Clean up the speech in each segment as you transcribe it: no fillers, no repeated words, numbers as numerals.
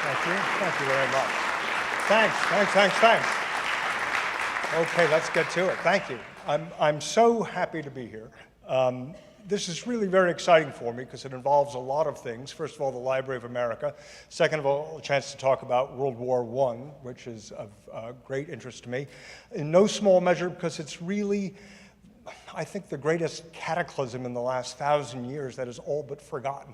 Thank you. Thank you very much. Thanks. Okay, let's get to it. Thank you. I'm so happy to be here. This is really very exciting for me because it involves a lot of things. First of all, the Library of America. Second of all, a chance to talk about World War I, which is of great interest to me. In no small measure because it's really, I think, the greatest cataclysm in the last 1,000 years that is all but forgotten.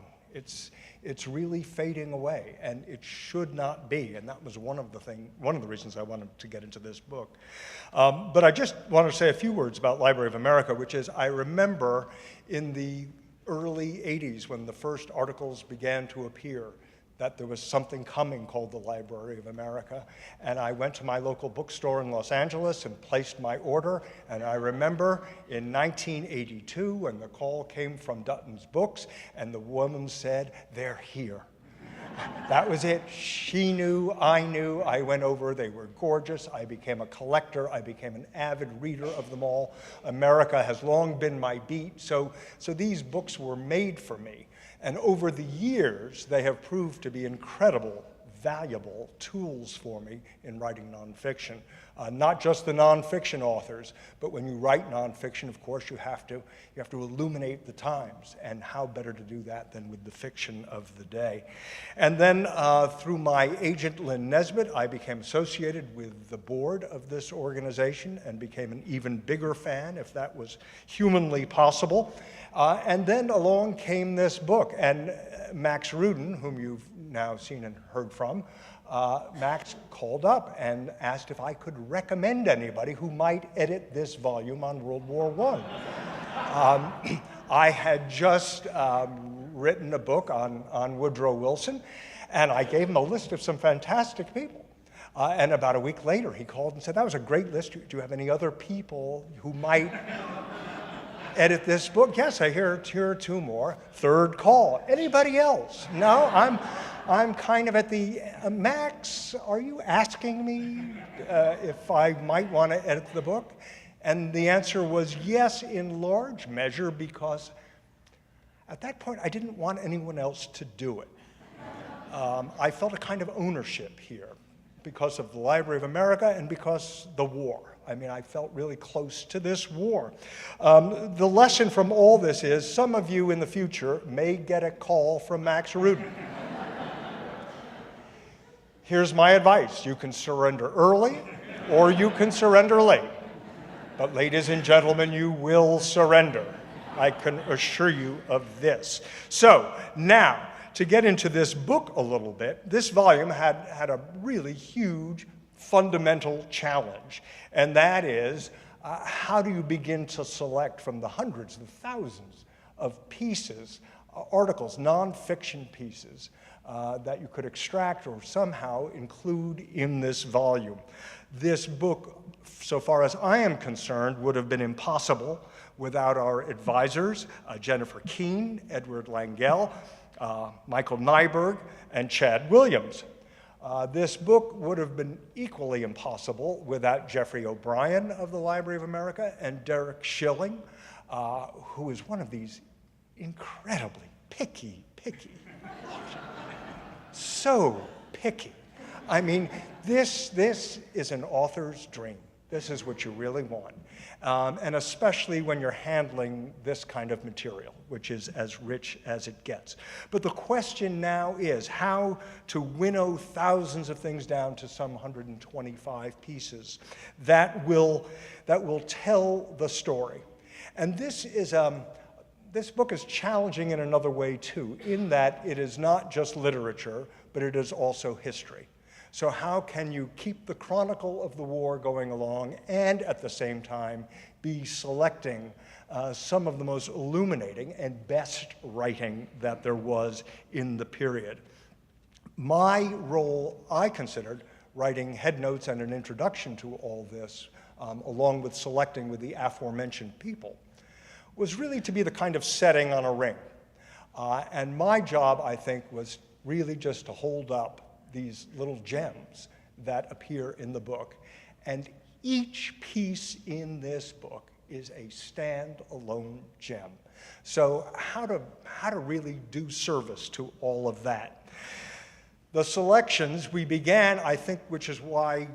It's really fading away, and it should not be. And that was one of the reasons I wanted to get into this book. But I just want to say a few words about Library of America, which is I remember in the early 80s when the first articles began to appear that there was something coming called the Library of America. And I went to my local bookstore in Los Angeles and placed my order. And I remember in 1982 when the call came from Dutton's Books and the woman said, "They're here." That was it. She knew, I went over, they were gorgeous. I became a collector, I became an avid reader of them all. America has long been my beat, so these books were made for me. And over the years, they have proved to be incredible, valuable tools for me in writing nonfiction. Not just the nonfiction authors, but when you write nonfiction, of course, you have to illuminate the times, and how better to do that than with the fiction of the day. And then through my agent, Lynn Nesbitt, I became associated with the board of this organization and became an even bigger fan, if that was humanly possible. And then along came this book, and Max Rudin, whom you've now seen and heard from, Max called up and asked if I could recommend anybody who might edit this volume on World War I. I had just written a book on Woodrow Wilson, and I gave him a list of some fantastic people. And about a week later, he called and said, "That was a great list. Do you have any other people who might edit this book?" "Yes, I hear two more." Third call. "Anybody else?" "No, I'm kind of at the, Max, are you asking me if I might want to edit the book?" And the answer was yes, in large measure, because at that point I didn't want anyone else to do it. I felt a kind of ownership here because of the Library of America and because the war. I mean, I felt really close to this war. The lesson from all this is some of you in the future may get a call from Max Rudin. Here's my advice. You can surrender early or you can surrender late. But ladies and gentlemen, you will surrender. I can assure you of this. So now, to get into this book a little bit, this volume had a really huge fundamental challenge, and that is how do you begin to select from the hundreds and thousands of pieces, articles, nonfiction pieces that you could extract or somehow include in this volume. This book, so far as I am concerned, would have been impossible without our advisors, Jennifer Keene, Edward Langell, Michael Nyberg, and Chad Williams. This book would have been equally impossible without Jeffrey O'Brien of the Library of America and Derek Schilling, who is one of these incredibly picky so picky. I mean, this is an author's dream. This is what you really want. And especially when you're handling this kind of material, which is as rich as it gets. But the question now is how to winnow thousands of things down to some 125 pieces that will tell the story. And this book is challenging in another way too, in that it is not just literature, but it is also history. So how can you keep the chronicle of the war going along and at the same time be selecting some of the most illuminating and best writing that there was in the period? My role, I considered writing headnotes and an introduction to all this, along with selecting with the aforementioned people, was really to be the kind of setting on a ring. And my job, I think, was really just to hold up these little gems that appear in the book. And each piece in this book is a stand-alone gem. So how to really do service to all of that? The selections we began, I think, which is why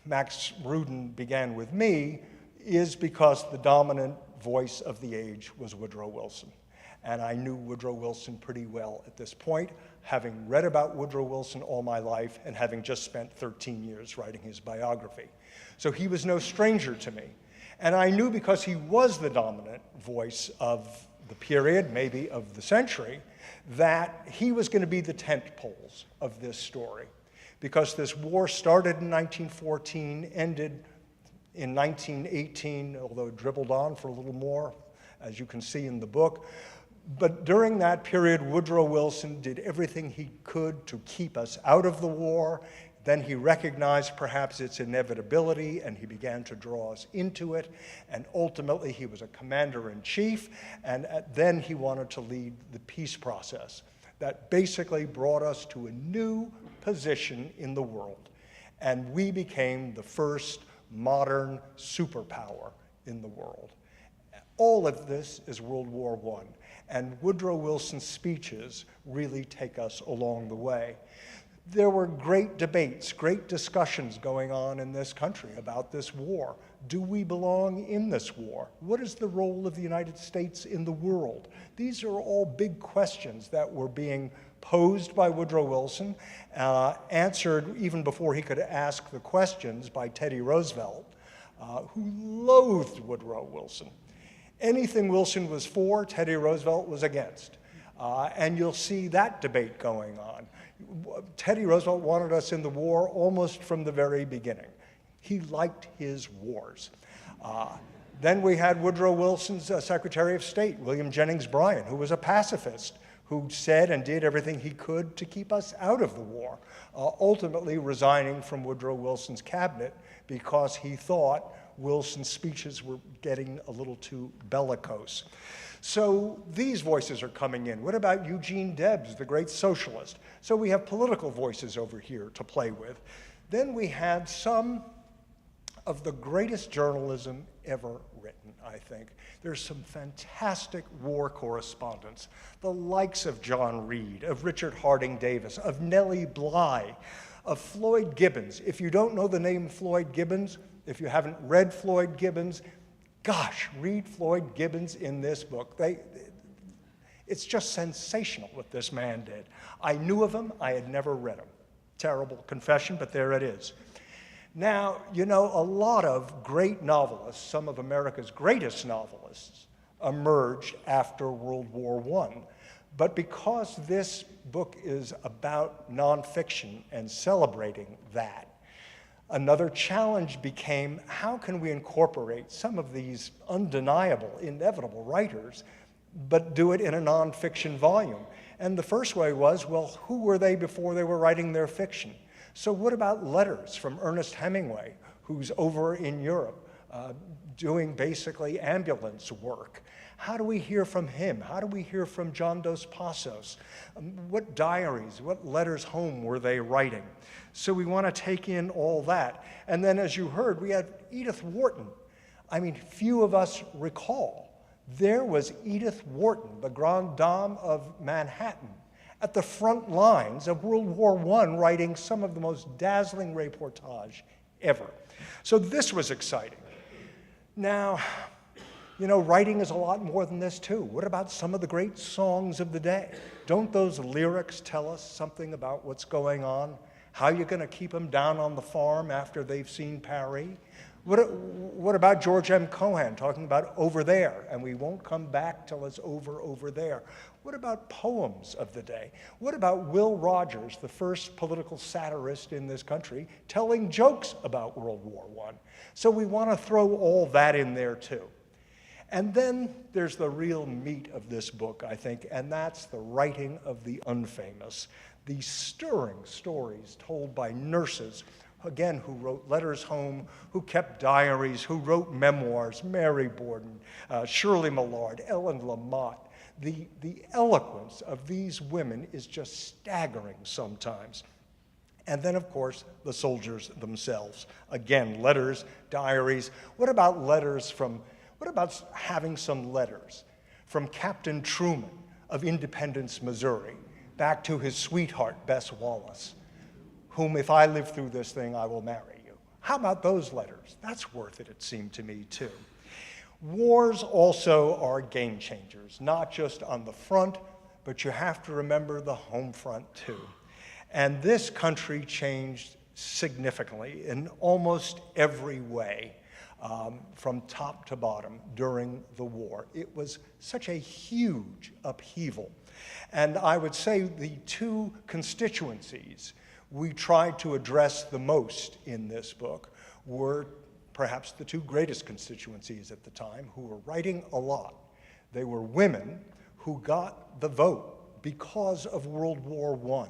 Max Rudin began with me, is because the dominant voice of the age was Woodrow Wilson. And I knew Woodrow Wilson pretty well at this point, having read about Woodrow Wilson all my life and having just spent 13 years writing his biography. So he was no stranger to me. And I knew because he was the dominant voice of the period, maybe of the century, that he was going to be the tent poles of this story. Because this war started in 1914, ended in 1918, although it dribbled on for a little more, as you can see in the book. But during that period, Woodrow Wilson did everything he could to keep us out of the war. Then he recognized perhaps its inevitability, and he began to draw us into it. And ultimately, he was a commander-in-chief, and then he wanted to lead the peace process that basically brought us to a new position in the world. And we became the first modern superpower in the world. All of this is World War I. And Woodrow Wilson's speeches really take us along the way. There were great debates, great discussions going on in this country about this war. Do we belong in this war? What is the role of the United States in the world? These are all big questions that were being posed by Woodrow Wilson, answered even before he could ask the questions by Teddy Roosevelt, who loathed Woodrow Wilson. Anything Wilson was for, Teddy Roosevelt was against. And you'll see that debate going on. Teddy Roosevelt wanted us in the war almost from the very beginning. He liked his wars. Then we had Woodrow Wilson's Secretary of State, William Jennings Bryan, who was a pacifist, who said and did everything he could to keep us out of the war, ultimately resigning from Woodrow Wilson's cabinet because he thought Wilson's speeches were getting a little too bellicose. So these voices are coming in. What about Eugene Debs, the great socialist? So we have political voices over here to play with. Then we had some of the greatest journalism ever written, I think. There's some fantastic war correspondents, the likes of John Reed, of Richard Harding Davis, of Nellie Bly, of Floyd Gibbons. If you don't know the name Floyd Gibbons, if you haven't read Floyd Gibbons, gosh, read Floyd Gibbons in this book. It's just sensational what this man did. I knew of him, I had never read him. Terrible confession, but there it is. Now, you know, a lot of great novelists, some of America's greatest novelists, emerged after World War I. But because this book is about nonfiction and celebrating that, another challenge became, how can we incorporate some of these undeniable, inevitable writers, but do it in a nonfiction volume? And the first way was, well, who were they before they were writing their fiction? So what about letters from Ernest Hemingway, who's over in Europe doing basically ambulance work? How do we hear from him? How do we hear from John Dos Passos? What diaries, what letters home were they writing? So we want to take in all that. And then, as you heard, we had Edith Wharton. I mean, few of us recall. There was Edith Wharton, the grande dame of Manhattan, at the front lines of World War I, writing some of the most dazzling reportage ever. So this was exciting. Now, you know, writing is a lot more than this, too. What about some of the great songs of the day? Don't those lyrics tell us something about what's going on? How you're going to keep them down on the farm after they've seen Paris? What about George M. Cohan talking about over there, and we won't come back till it's over there? What about poems of the day? What about Will Rogers, the first political satirist in this country, telling jokes about World War I? So we want to throw all that in there, too. And then there's the real meat of this book, I think, and that's the writing of the unfamous. These stirring stories told by nurses, again, who wrote letters home, who kept diaries, who wrote memoirs, Mary Borden, Shirley Millard, Ellen Lamott. The eloquence of these women is just staggering sometimes. And then, of course, the soldiers themselves. Again, letters, diaries. What about having some letters from Captain Truman of Independence, Missouri, back to his sweetheart, Bess Wallace, whom if I live through this thing, I will marry you. How about those letters? That's worth it, it seemed to me, too. Wars also are game changers, not just on the front, but you have to remember the home front, too. And this country changed significantly in almost every way, from top to bottom during the war. It was such a huge upheaval. And I would say the two constituencies we tried to address the most in this book were perhaps the two greatest constituencies at the time who were writing a lot. They were women who got the vote because of World War I.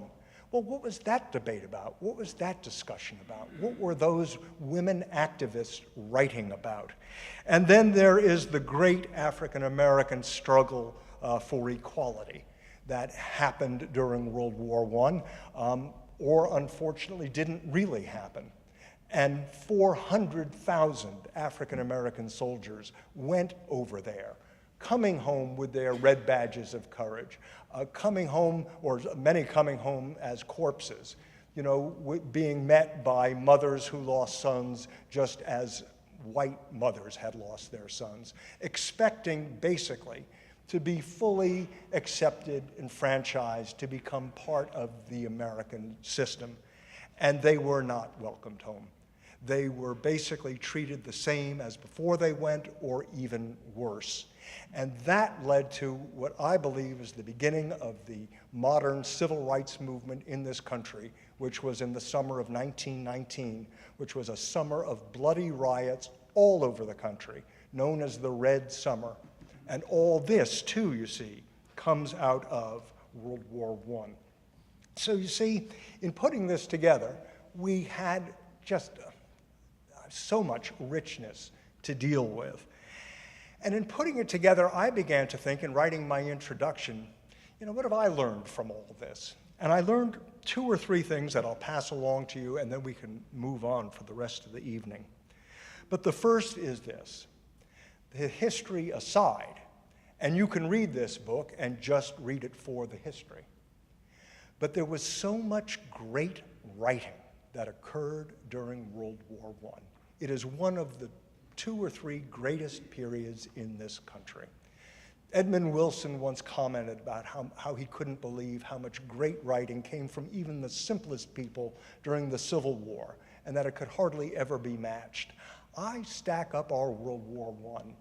Well, what was that debate about? What was that discussion about? What were those women activists writing about? And then there is the great African-American struggle for equality that happened during World War I, or unfortunately didn't really happen. And 400,000 African-American soldiers went over there, coming home with their red badges of courage, coming home, or many coming home as corpses, you know, being met by mothers who lost sons just as white mothers had lost their sons, expecting basically to be fully accepted and franchised, to become part of the American system. And they were not welcomed home. They were basically treated the same as before they went, or even worse. And that led to what I believe is the beginning of the modern civil rights movement in this country, which was in the summer of 1919, which was a summer of bloody riots all over the country, known as the Red Summer. And all this, too, you see, comes out of World War I. So you see, in putting this together, we had just so much richness to deal with. And in putting it together, I began to think, in writing my introduction, you know, what have I learned from all of this? And I learned 2 or 3 things that I'll pass along to you, and then we can move on for the rest of the evening. But the first is this: the history aside, and you can read this book and just read it for the history. But there was so much great writing that occurred during World War I. It is one of the 2 or 3 greatest periods in this country. Edmund Wilson once commented about how he couldn't believe how much great writing came from even the simplest people during the Civil War, and that it could hardly ever be matched. I stack up our World War I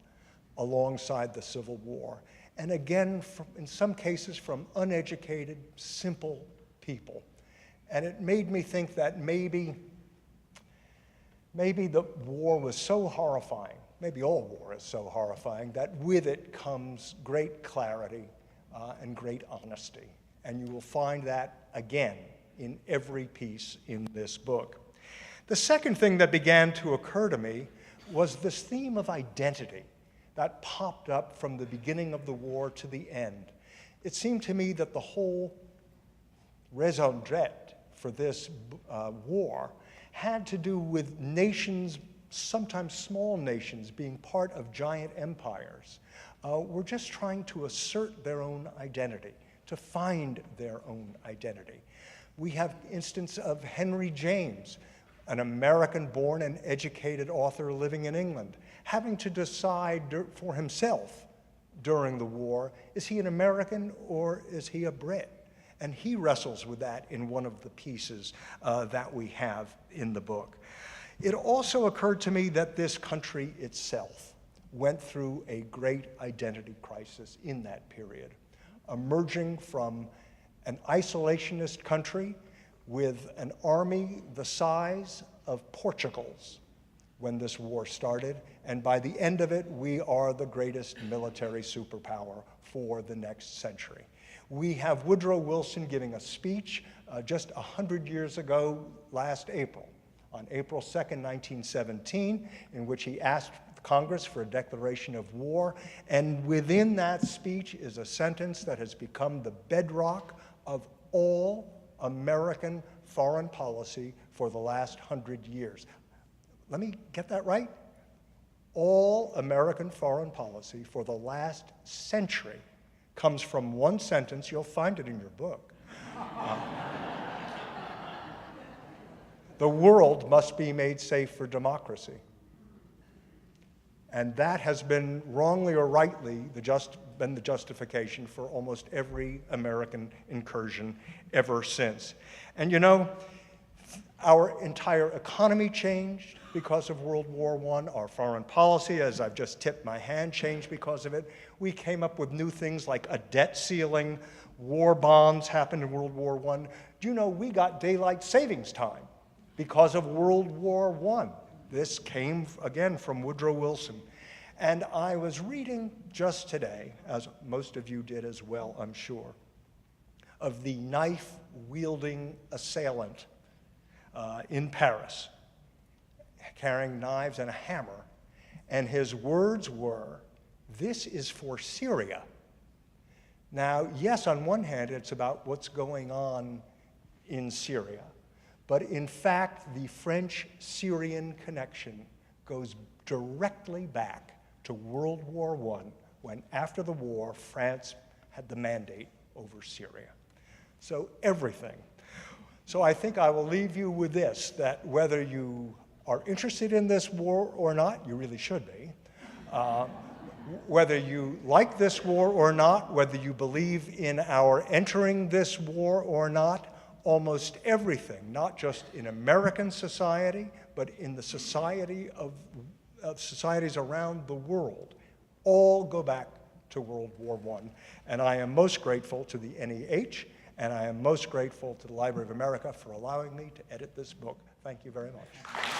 alongside the Civil War, and again, in some cases, from uneducated, simple people. And it made me think that maybe the war was so horrifying, maybe all war is so horrifying, that with it comes great clarity and great honesty. And you will find that again in every piece in this book. The second thing that began to occur to me was this theme of identity that popped up from the beginning of the war to the end. It seemed to me that the whole raison d'etre for this war had to do with nations, sometimes small nations, being part of giant empires. Were just trying to assert their own identity, to find their own identity. We have instance of Henry James, an American-born and educated author living in England, having to decide for himself during the war, is he an American or is he a Brit? And he wrestles with that in one of the pieces that we have in the book. It also occurred to me that this country itself went through a great identity crisis in that period, emerging from an isolationist country with an army the size of Portugal's when this war started, and by the end of it, we are the greatest military superpower for the next century. We have Woodrow Wilson giving a speech just 100 years ago last April, on April 2nd, 1917, in which he asked Congress for a declaration of war, and within that speech is a sentence that has become the bedrock of all American foreign policy for the last 100 years. Let me get that right. All American foreign policy for the last century comes from one sentence, you'll find it in your book, The world must be made safe for democracy. And that has been, wrongly or rightly, been the justification for almost every American incursion ever since. And you know, our entire economy changed because of World War I. Our foreign policy, as I've just tipped my hand, changed because of it. We came up with new things like a debt ceiling. War bonds happened in World War I. Do you know we got daylight savings time because of World War I? This came, again, from Woodrow Wilson. And I was reading just today, as most of you did as well, I'm sure, of the knife-wielding assailant in Paris, carrying knives and a hammer. And his words were, "This is for Syria." Now, yes, on one hand, it's about what's going on in Syria. But in fact, the French-Syrian connection goes directly back to World War I, when after the war, France had the mandate over Syria. So everything. So I think I will leave you with this, that whether you are interested in this war or not, you really should be, whether you like this war or not, whether you believe in our entering this war or not, almost everything, not just in American society, but in the society of societies around the world, all go back to World War I. And I am most grateful to the NEH, and I am most grateful to the Library of America for allowing me to edit this book. Thank you very much.